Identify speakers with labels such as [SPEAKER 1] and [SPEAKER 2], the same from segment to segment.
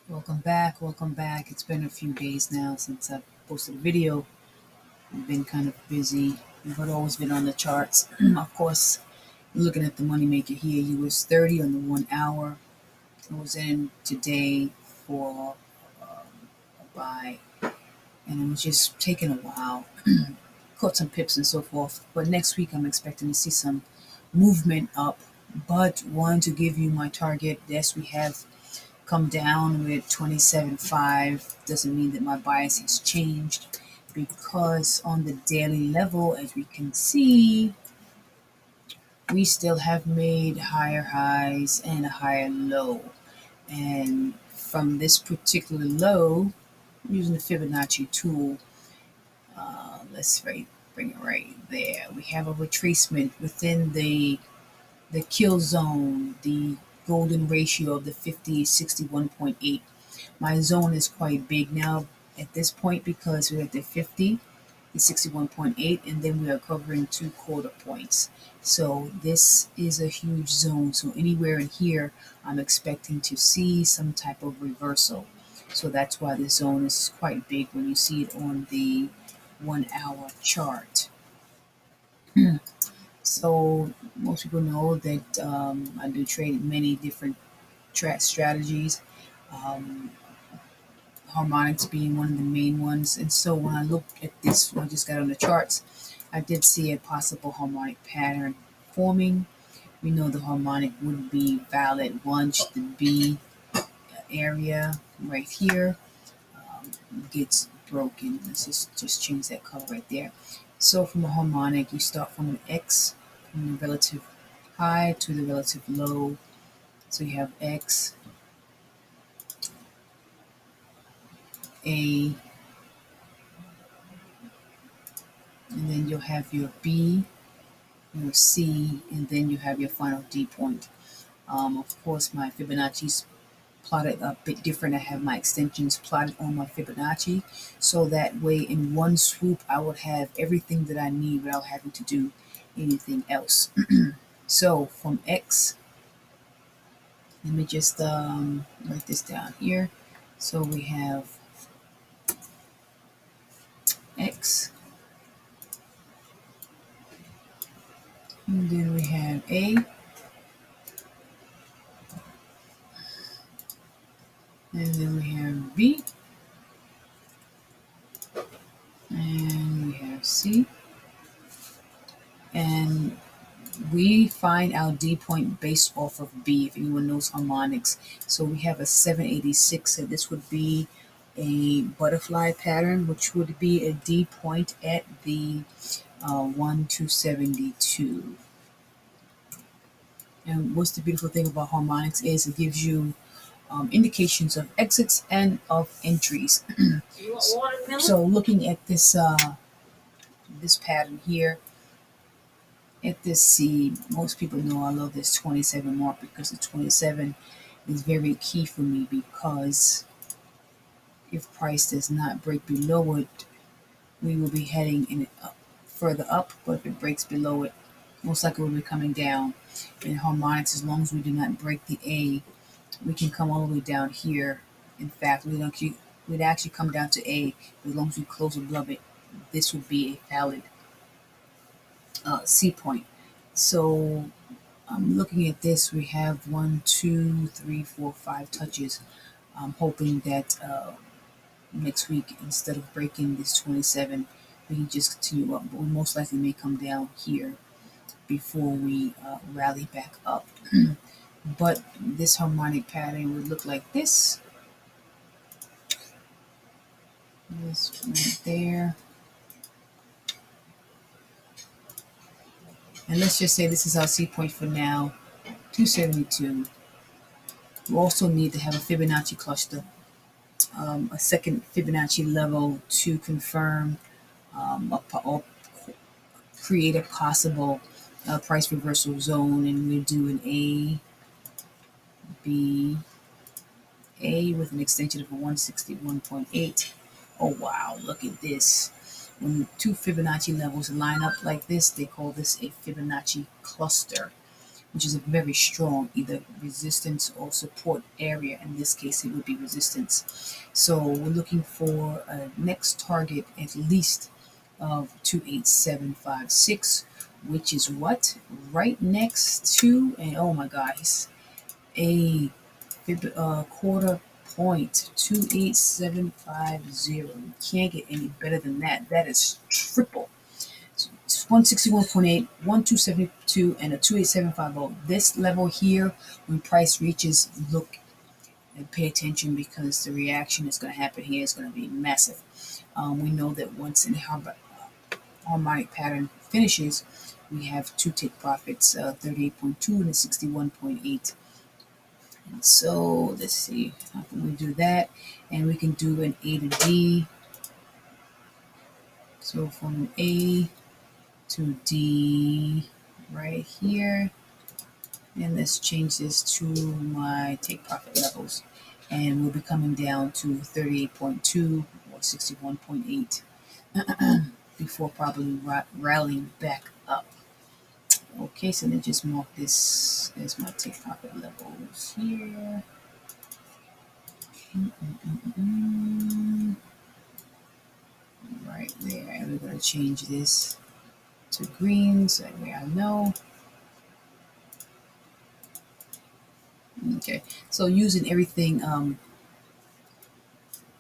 [SPEAKER 1] Welcome back, welcome back. It's been a few days now since I've posted a video. I've been kind of busy, but always been on the charts. Of course, looking at the moneymaker here, US 30 on the 1 hour. I was in today for a buy, and it was just taking a while. Caught some pips and so forth. But next week, I'm expecting to see some movement up. But wanted to give you my target. Yes, we have come down with 27.5. Doesn't mean that my bias has changed, because on the daily level, as we can see, we still have made higher highs and a higher low. And from this particular low, using the Fibonacci tool, bring it right there. We have a retracement within the kill zone, the golden ratio of the 50 is 61.8. My zone is quite big now at this point because we're at the 50, the 61.8, and then we are covering 2/4 points. So this is a huge zone. So anywhere in here, I'm expecting to see some type of reversal. So that's why the zone is quite big when you see it on the 1 hour chart. So most people know that I do trade many different strategies. Um, Harmonics being one of the main ones. And so when I looked at this, when I just got on the charts, I did see a possible harmonic pattern forming. We know the harmonic would be valid once the B area right here gets broken. Let's just change that color right there. So from a harmonic, you start from an X, from the relative high to the relative low. So you have X, A, and then you'll have your B, your C, and then you have your final D point. Of course, my Fibonacci's plotted a bit different. I have my extensions plotted on my Fibonacci, so that way in one swoop I would have everything that I need without having to do anything else. So from X, let me just write this down here. So we have X, and then we have A, and then we have B, and we have C, and we find our D point based off of B, if anyone knows harmonics. So we have a 786, and this would be a butterfly pattern, which would be a D point at the 1272. And what's the beautiful thing about harmonics is it gives you indications of exits and of entries. You want watermelon? So looking at this pattern here, at this C, most people know I love this 27 mark, because the 27 is very key for me, because if price does not break below it, we will be heading in further up, but if it breaks below it, most likely we'll be coming down. In harmonics, as long as we do not break the A, we can come all the way down here. In fact, we'd actually come down to A. As long as we close above it, this would be a valid C point. So I'm looking at this. We have 1, 2, 3, 4, 5 touches. I'm hoping that next week, instead of breaking this 27, we can just continue up. But we most likely may come down here before we rally back up. But this harmonic pattern would look like this. This right there. And let's just say this is our C point for now, 272. We also need to have a Fibonacci cluster, a second Fibonacci level to confirm or create a possible price reversal zone. And we do an A, B, A with an extension of a 161.8. Oh wow, look at this. When two Fibonacci levels line up like this, they call this a Fibonacci cluster. which is a very strong either resistance or support area. In this case, it would be resistance. So we're looking for a next target at least of 28756, which is what? Right next to, and oh my guys, a quarter point, 28750. You can't get any better than that. That is triple. It's 161.8, 1272, and a 28750. This level here, when price reaches, look and pay attention, because the reaction is going to happen here is going to be massive. We know that once an harmonic pattern finishes, we have two take profits, 38.2 and a 61.8. And so let's see, how can we do that? And we can do an A to D. So from A to D right here. And let's change this to my take profit levels. And we'll be coming down to 38.2 or 61.8 before probably rallying back up. Okay, so then just mark this as my take profit levels here. Right there. And we're going to change this to green so that way I know. Okay, so using everything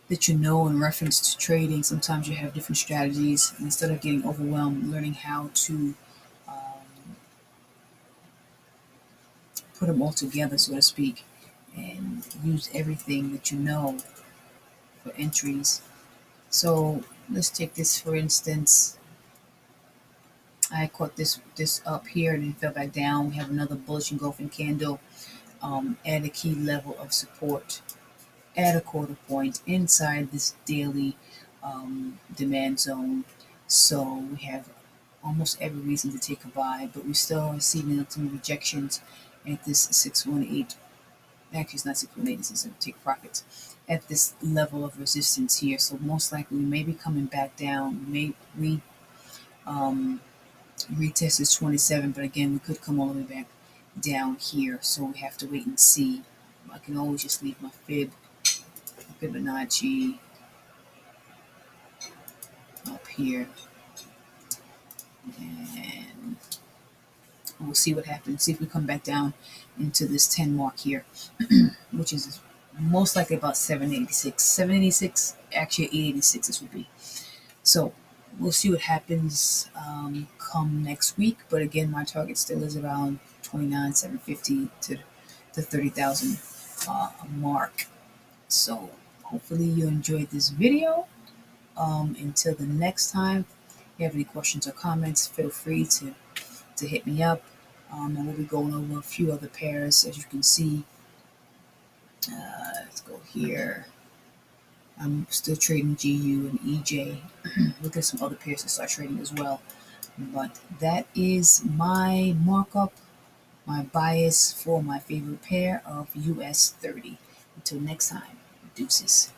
[SPEAKER 1] that you know in reference to trading, sometimes you have different strategies. Instead of getting overwhelmed, learning how to put them all together, so to speak, and use everything that you know for entries. So let's take this for instance. I caught this up here and then fell back down. We have another bullish engulfing candle at a key level of support at a quarter point inside this daily demand zone. So we have almost every reason to take a buy, but we still are seeing some rejections at this 618. Actually, it's not 618, this is a take profits at this level of resistance here. So most likely we may be coming back down. We may retest this 27, but again, we could come all the way back down here. So we have to wait and see. I can always just leave my Fibonacci up here, and we'll see what happens. See if we come back down into this 10 mark here, which is most likely about 786. 786, actually 886 this would be. So we'll see what happens come next week. But again, my target still is around 29,750 to the 30,000 mark. So hopefully you enjoyed this video. Until the next time, if you have any questions or comments, feel free to hit me up. And we'll be going over a few other pairs, as you can see. Let's go here. I'm still trading GU and EJ. Look at some other pairs to start trading as well. But that is my markup, my bias for my favorite pair of US 30. Until next time, deuces.